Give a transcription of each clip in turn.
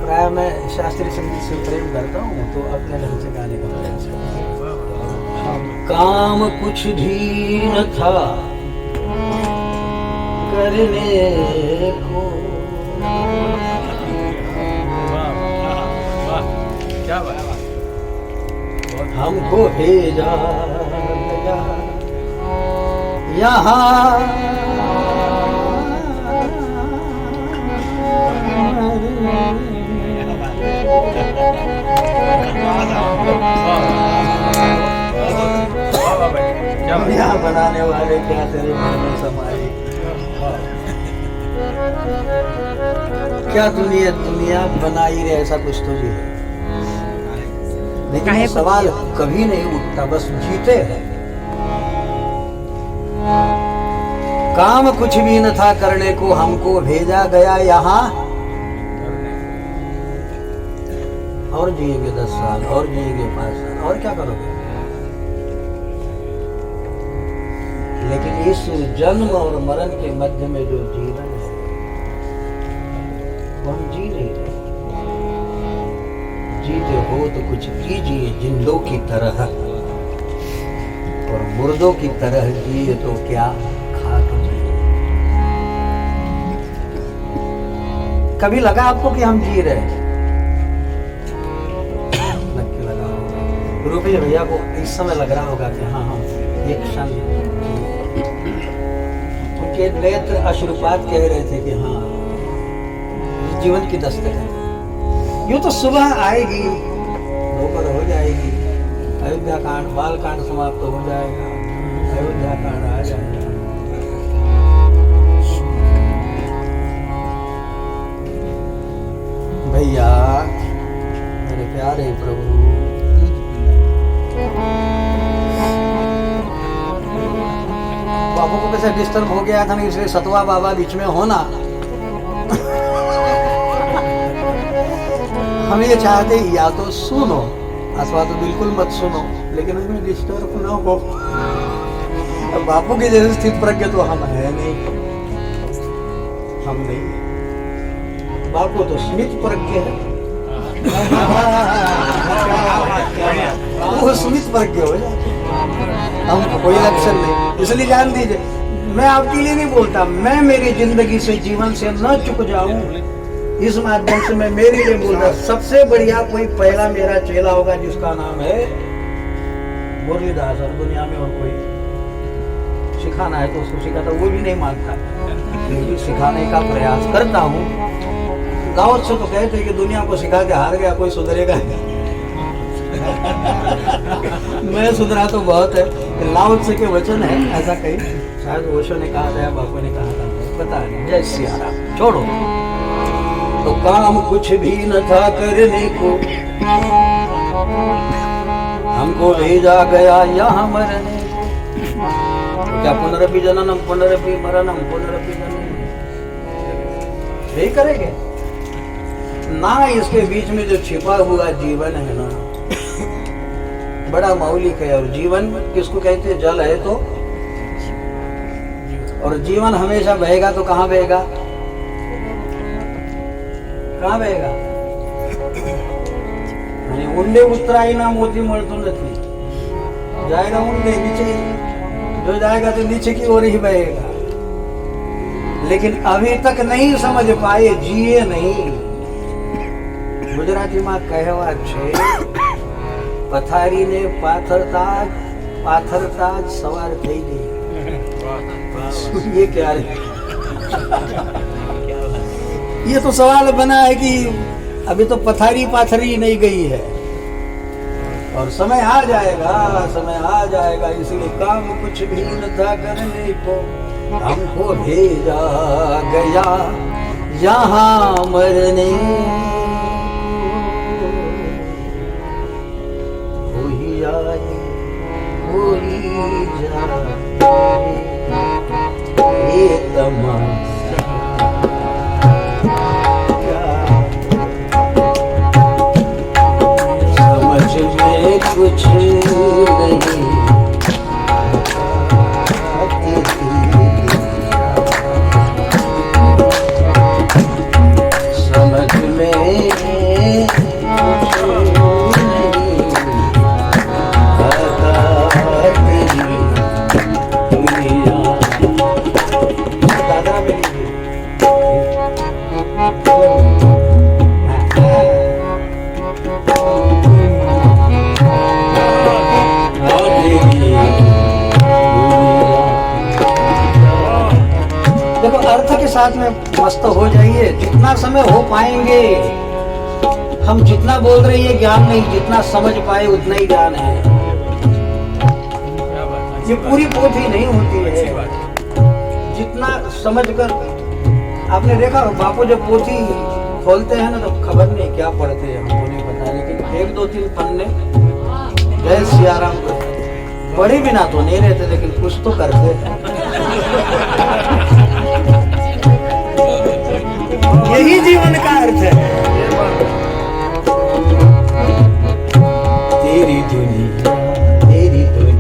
प्राय मैं शास्त्रीय संगीत से प्रेम करता हूँ तो अपने ढंग से गाने का प्रयास करता हूँ। काम कुछ भी न था करने को, क्या बात, हमको भेजा गया यहाँ दुनिया बनाने वाले क्या तेरे मन में समाए। क्या दुनिया बनाई रहे, ऐसा कुछ तो जी है, लेकिन ये सवाल कभी नहीं उठता, बस जीते हैं। काम कुछ भी न था करने को, हमको भेजा गया यहाँ, और जिएंगे 10 साल, और जिएंगे 5 साल, और क्या करोगे? लेकिन इस जन्म और मरण के मध्य में जो जीवन है वो हम जी नहीं रहे। जीते हो तो कुछ कीजिए जिंदों की तरह, और मुर्दों की तरह जिए तो क्या खाक जिए। कभी लगा आपको कि हम जी रहे हैं? नक्की लगा होगा। रूपी भैया को इस समय लग रहा होगा कि हाँ हम एक क्षण, उनके नेत्र अश्रुपात कह रहे थे कि हाँ जीवन की दस्तक है। यूं तो सुबह आएगी, दोपहर हो जाएगी, अयोध्या कांड, बाल कांड समाप्त हो जाएगा, अयोध्या कांड आ जाएगा। भैया मेरे प्यारे प्रभु, बाबू को कैसे डिस्टर्ब हो गया था ना, इसलिए सतवा बाबा बीच में होना। हम ये चाहते या तो सुनो, अथवा तो बिल्कुल मत सुनो, लेकिन उसमें डिस्टर्ब ना हो। अब बापू के जैसे स्थित प्रज्ञ तो हम है नहीं, हम नहीं। बापू तो स्मित प्रज्ञ है, वो स्मित प्रज्ञ हो जाए, हमको कोई लक्षण नहीं। इसलिए जान दीजिए, मैं आपके लिए नहीं बोलता, मैं मेरी जिंदगी से, जीवन से न चुक जाऊं, इस माध्यम से मैं मेरे लिए बोल रहा। सबसे बढ़िया कोई पहला मेरा चेला होगा जिसका नाम है मुरलीदास, और दुनिया में और कोई सिखाना है तो उसको सिखाता, वो भी नहीं मानता, लेकिन सिखाने का प्रयास करता हूँ। लाओ से तो कहते कि दुनिया को सिखा के हार गया, कोई सुधरेगा नहीं। मैं सुधरा तो बहुत है। लाओ से के वचन है, ऐसा कहीं शायद ओशो ने कहा था या बापू ने कहा था, पता नहीं। जय सिया राम। छोड़ो, तो काम कुछ भी न था करने को, हमको भेजा गया यहाँ मरने को। क्या पुनरपि जननम पुनरपि मरणम पुनरपि जननम यही करेंगे ना। इसके बीच में जो छिपा हुआ जीवन है ना, बड़ा मौलिक है। और जीवन किसको कहते हैं? जल है तो, और जीवन हमेशा बहेगा तो कहाँ बहेगा? कहाँ बहेगा? ઊંડે ઉતરાય ના મોતી મળતું નથી, जाएगा ऊंडे नीचे, जो जाएगा तो नीचे की ओर ही बहेगा। लेकिन अभी तक नहीं समझ पाए, जिए नहीं। गुजराती में कहवा छे, पथारी ने पाथरताज सवार થઈ ગઈ। ये क्या है? ये तो सवाल बना है कि अभी तो पथारी पाथरी नहीं गई है, और समय आ जाएगा, समय आ जाएगा। इसलिए काम कुछ भी न था करने को, हमको भेजा गया यहाँ मरने। कोई आए कोई जाए, ये तमाशा कुछ नहीं समझ में साथ में मस्त हो जाइए, जितना समय हो पाएंगे। हम जितना बोल रहे हैं ज्ञान नहीं, जितना समझ पाए उतना ही ज्ञान है। ये पूरी पोथी नहीं होती है, जितना समझकर। आपने देखा बापू जब पोथी खोलते हैं ना तो खबर नहीं क्या पढ़ते हैं, हमको नहीं पता, लेकिन 1-2-3 पन्ने जय सियाराम पढ़े बिना तो नहीं रहते, लेकिन कुछ तो करते हैं। यही जीवन का अर्थ है। तेरी दुनिया, तेरी दुनिया,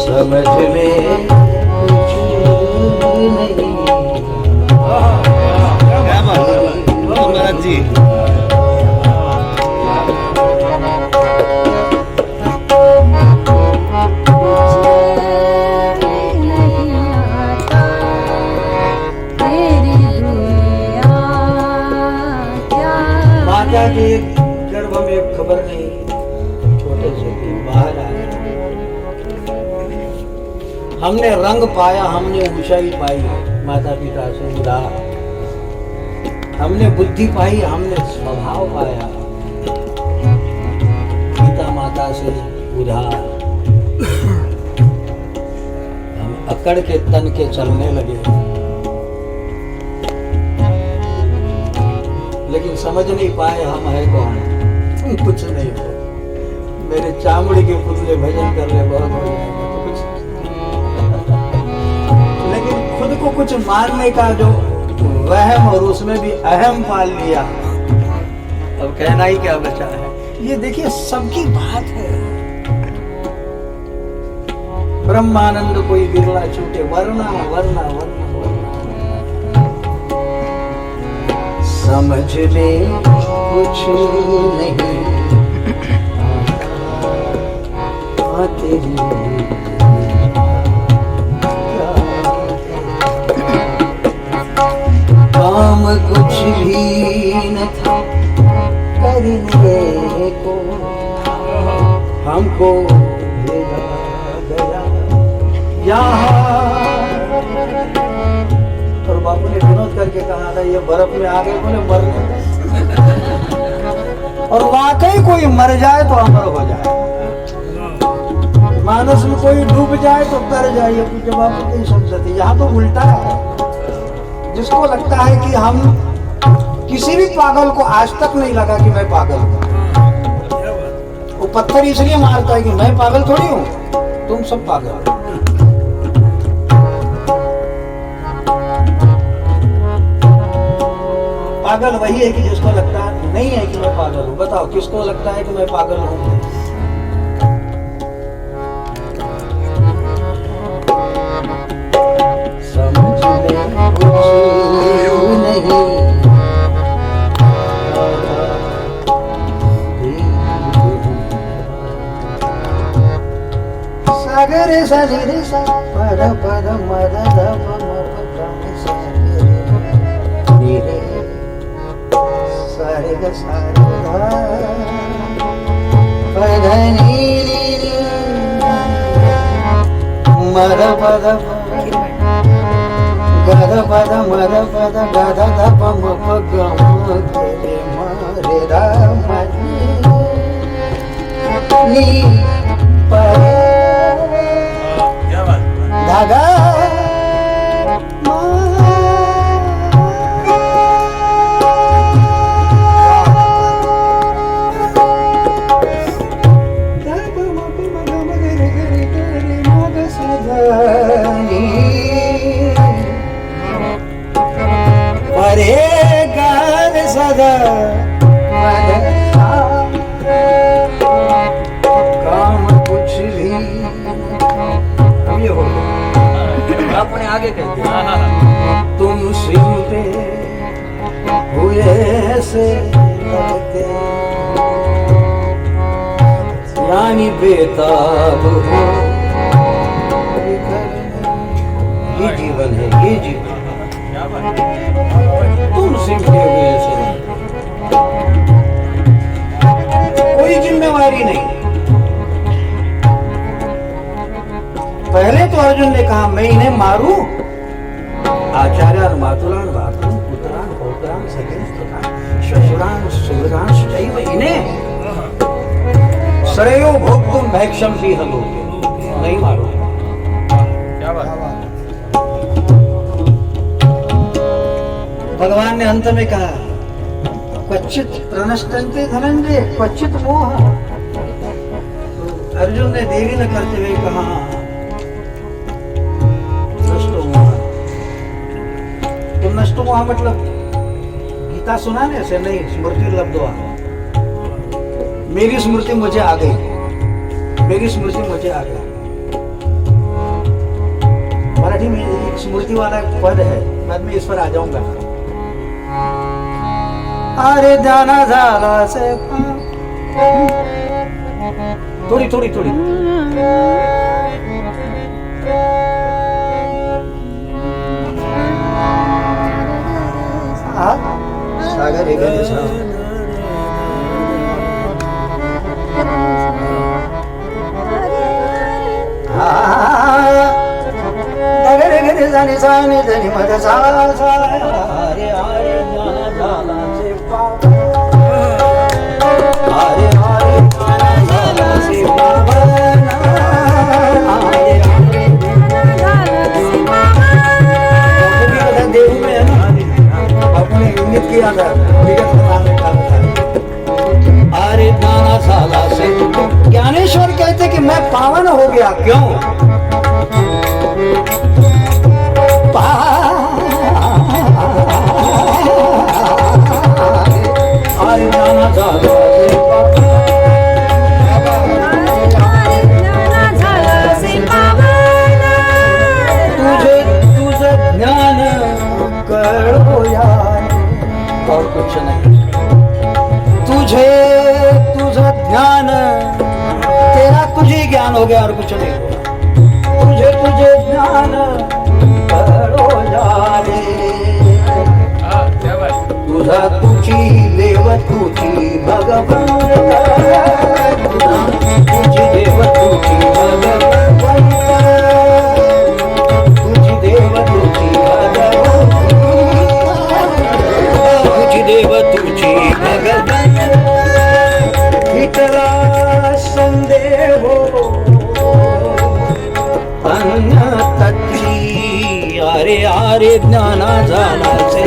समझ में कुछ नहीं। क्या महाराज जी, माता के गर्भ में खबर नहीं, छोटे से बाहर आए। हमने रंग पाया, हमने ऊंचाई पाई माता पिता से उधार, हमने बुद्धि पाई, हमने स्वभाव पाया पिता माता से उधार। हम अकड़ के तन के चलने लगे, लेकिन समझ नहीं पाए हम है कौन। कुछ नहीं हो, मेरे चामड़ी के पुतले भजन कर ले बहुत हो जाएगा तो कुछ। लेकिन खुद को कुछ मानने का जो वहम, और उसमें भी अहम पाल लिया, अब कहना ही क्या बचा है। ये देखिए सबकी बात है। ब्रह्मानंद कोई बिरला छूटे, वरना वरना वरना समझ में कुछ नहीं आते काम कुछ भी न था करने को, हमको भेजा गया यहाँ। और बापू ने विनोद करके कहा था ये बर्फ में आ गए बोले मरने। और वाकई कोई मर जाए तो अमर हो जाए, मानस में कोई डूब जाए तो तर जाए। जब बापू नहीं समझते, यहाँ तो उल्टा है। जिसको लगता है कि हम, किसी भी पागल को आज तक नहीं लगा कि मैं पागल हूँ। वो पत्थर इसलिए मारता है कि मैं पागल थोड़ी हूँ, तुम सब पागल हो। पागल वही है कि जिसको लगता नहीं है कि मैं पागल हूँ। बताओ किसको लगता है कि मैं पागल हूँ? समझ में कुछ नहीं सागर सगरे सा पद पद मद दप नीरे सारे ग सारे पद नीरे मद पद गद पद मद पद गद दप मप गम रे मारे राम नी पर धागा अरे गान सदा काम कुछ भी। अब ये हो गया, अपने आगे कहते तुम सिमटे हुए से लगते, यानी बेताब हो। ये जीवन है, ये जीवन तुम सिमटे हुए से, कोई जिम्मेवारी नहीं। तो अर्जुन ने कहा मैं इन्हें मारूं? आचार्य मातुलान भातुलान पुत्रान पौत्रान सखीन सुतान श्वशुरान सुहृदान सुचैव इन्हें श्रेयो भोक्तुम भैक्षम भी हलो, नहीं मारो। क्या बात। भगवान ने अंत में कहा क्वचित प्रणष्टन्ते धनंजय क्वचित मोह। अर्जुन ने देरी न करते हुए कहा नष्टो मोह। तो नष्टो मोह मतलब गीता सुना ने ऐसे नहीं, स्मृति लब्धवा, मेरी स्मृति मुझे आ गई, मेरी स्मृति मुझे आ गई। मराठी में एक स्मृति वाला पद है, बाद में इस पर आ जाऊंगा। अरे जाना झाला से थोड़ी थोड़ी थोड़ी सागर एक अगर गिर जाने जाने धनी मत सा रे आरे जाना जाला से पावन, आरे आरे जाना जाला से पावन, आरे आरे जाना से पावन। देव में है ना अपने यूनिट किया था विगत बनाने का था। आरे जाना जाला से ज्ञानेश्वर कहते कि मैं पावन हो गया। क्यों? तुझे ज्ञान करो यार और कुछ नहीं। तुझे ज्ञान, तेरा तुझे ज्ञान हो गया और कुछ नहीं होगा। तुझे ज्ञान करो यारे, तुझा तुझी देव तुझी भगवान, तुझी देव तुझी भगवान, तुझी देव तुझी भगवान, तुझी देव तुझी भगवान। इतला संदेह अन्य तत्ची, अरे आरे ज्ञाना झाला से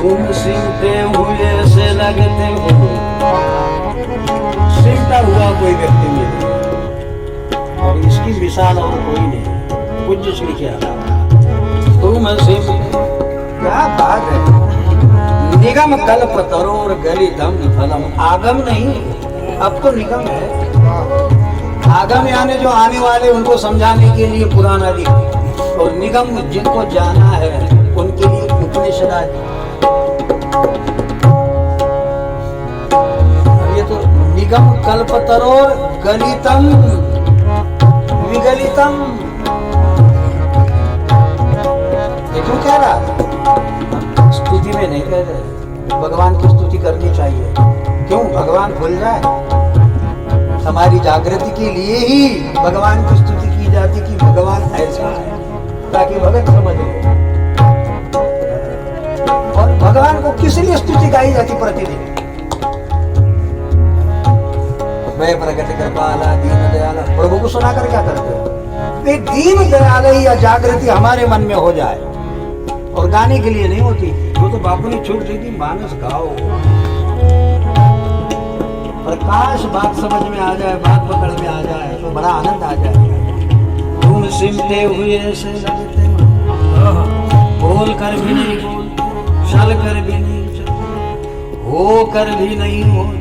तुम सिमटे हुए से लगते हो। सिमटा हुआ कोई व्यक्ति नहीं और इसकी मिसाल और कोई नहीं। पूज्य श्री के अलावा तुम क्या बात है। निगम कल्प तरोर गलितम फलम, आगम नहीं, अब तो निगम है। आगम यानी जो आने वाले उनको समझाने के लिए पुराण आदि, और निगम जिनको जाना है उनके लिए उपनिषद आदि। ये तो निगम कल्पतरोर गलितम विगलितम, ये क्यों कह रहा? स्तुति में नहीं कह रहे, भगवान की स्तुति करनी चाहिए। क्यों? भगवान भूल जाए। हमारी जागृति के लिए ही भगवान की स्तुति की जाती कि भगवान ऐसा है, ताकि भगत समझ ले। और भगवान को किस लिए स्तुति गाई जाती प्रतिदिन? वह प्रगति कृपाला दीन दयाला, प्रभु को सुनाकर क्या करते हो? एक दीन दयाल या जागृति हमारे मन में हो जाए, और गाने के लिए नहीं होती। वो तो बापू ने छूट दी थी, मानस गाओ। प्रकाश बात समझ में आ जाए, बात पकड़ में आ जाए तो बड़ा आनंद आ जाए। तुम सिमटे हुए से लगते हो, बोल कर भी नहीं बोलते, चल कर भी नहीं चलते, हो कर भी नहीं होते।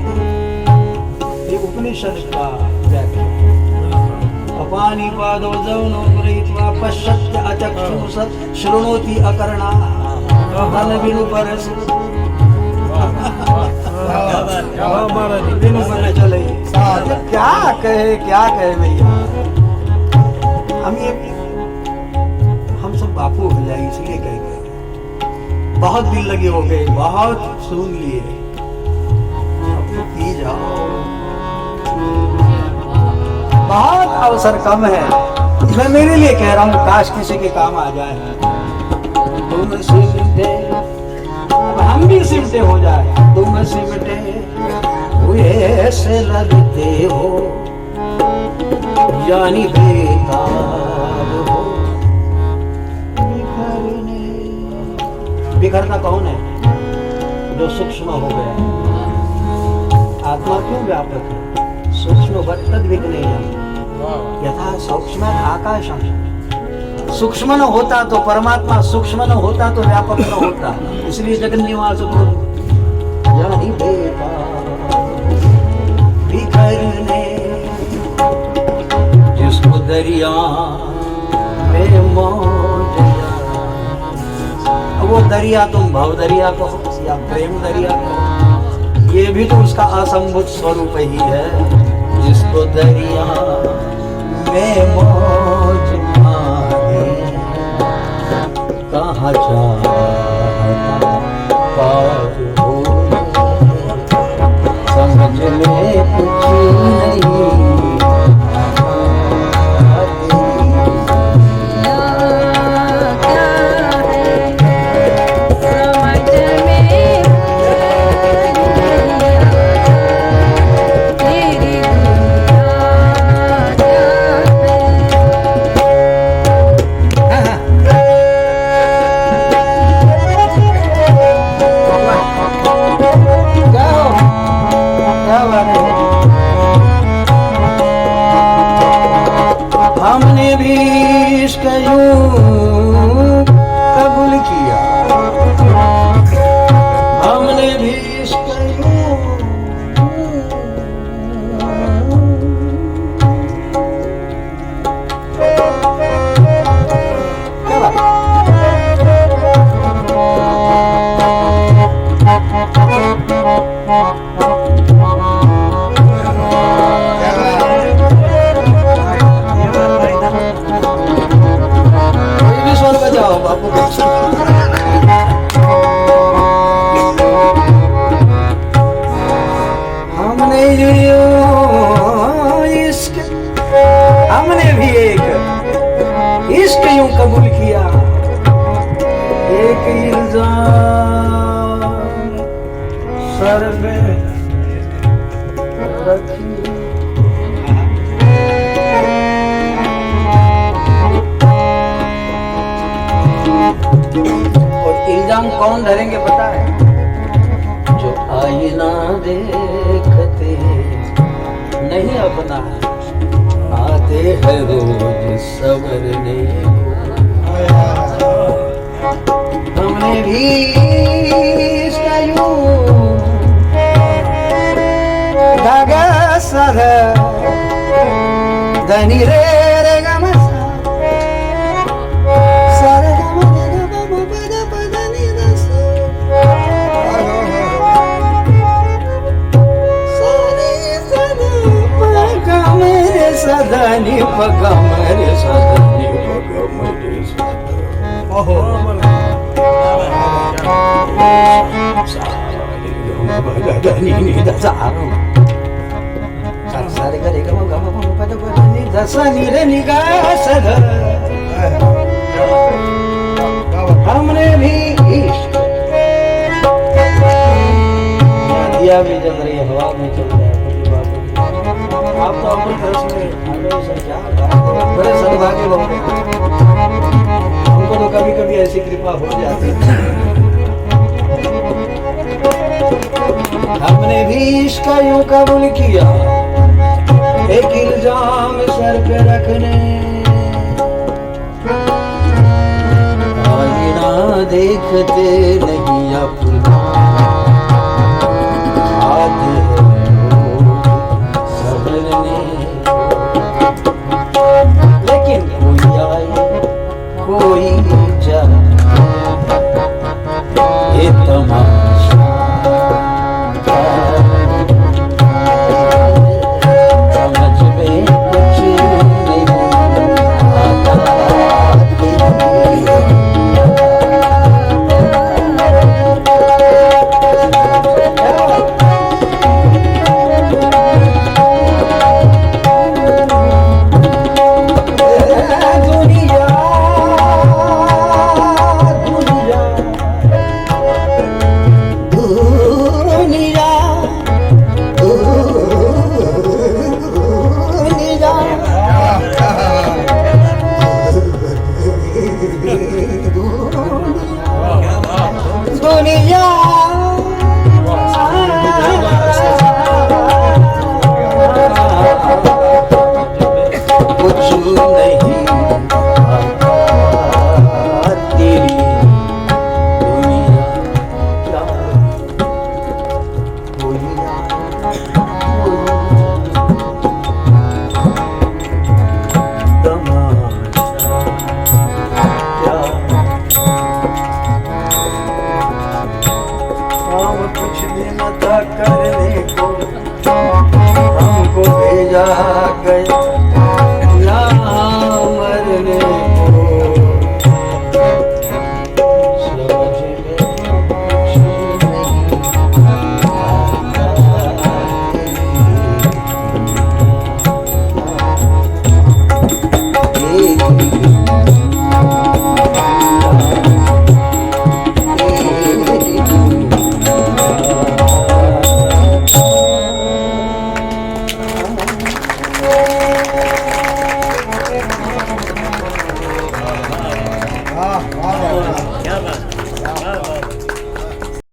ये उपनिषद का व्याख्या। अपानी पादो जौनो गृहीत्वा पश्यत्य अचक्षुषत् शृणोति अकर्णा तन बिनु परस बिनु पर चले। क्या कहे भैया। हम सब बापू हो जाए इसलिए कह गए। बहुत दिल लगे हो गए, बहुत सुन लिए, अब तो पी जाओ। बहुत अवसर कम है। मैं मेरे लिए कह रहा हूँ, काश किसी के काम आ जाए। तुम सिमटे, अब हम भी सिमटे हो जाए। तुम सिमटे हुए से लगते हो, यानी बेकार हो। बिखरना कौन है? जो सूक्ष्म हो गया। आत्मा क्यों व्यापक है? सूक्ष्म तद विज्ञेय यथा सूक्ष्म आकाशम। सूक्ष्म न होता तो परमात्मा, सूक्ष्म न होता तो व्यापक न होता। इसलिए जगन्निवास प्रभु यानी बिखरने जिसको दरिया में मौज। वो दरिया तुम भव दरिया कहो या प्रेम दरिया कहो, ये भी तो उसका असंभूत स्वरूप ही है। जिसको दरिया में मौज आए, कहाँ जाता पार हो, समझ में कुछ नहीं। हमने भी इश्क यूं कबूल किया, हमने भी इश्क यूं। हमने भी एक इश्क यूं कबूल किया, एक इल्जाम सर पे रखी। और इल्जाम कौन धरेंगे पता है? जो आईना देखते नहीं अपना आते हैं रोज सवरने। हमने भी इसका यूं धागा साधा धनी रे रे गमा सारे गमा रे गमा पद पद नी दस सारे सदा पगा मेरे सदा नी पगा मेरे सदा नी पगा मेरे सदा। ओहो नी नी दसा सारे करे गमा गमा पद पद नी दसा नी रे नी गा सदा। हमने भी इश्क दिया भी जल रही है, हवा में चल रहा है। आप तो अपने रस में हमेशा क्या बड़े सद्भाग्य लोग हैं। हमको तो कभी कभी ऐसी कृपा हो जाती है। हमने भी इश्क यूं कबूल किया, एक इल्जाम सर पे रखने। आईना देखते नहीं अपना आते हैं जा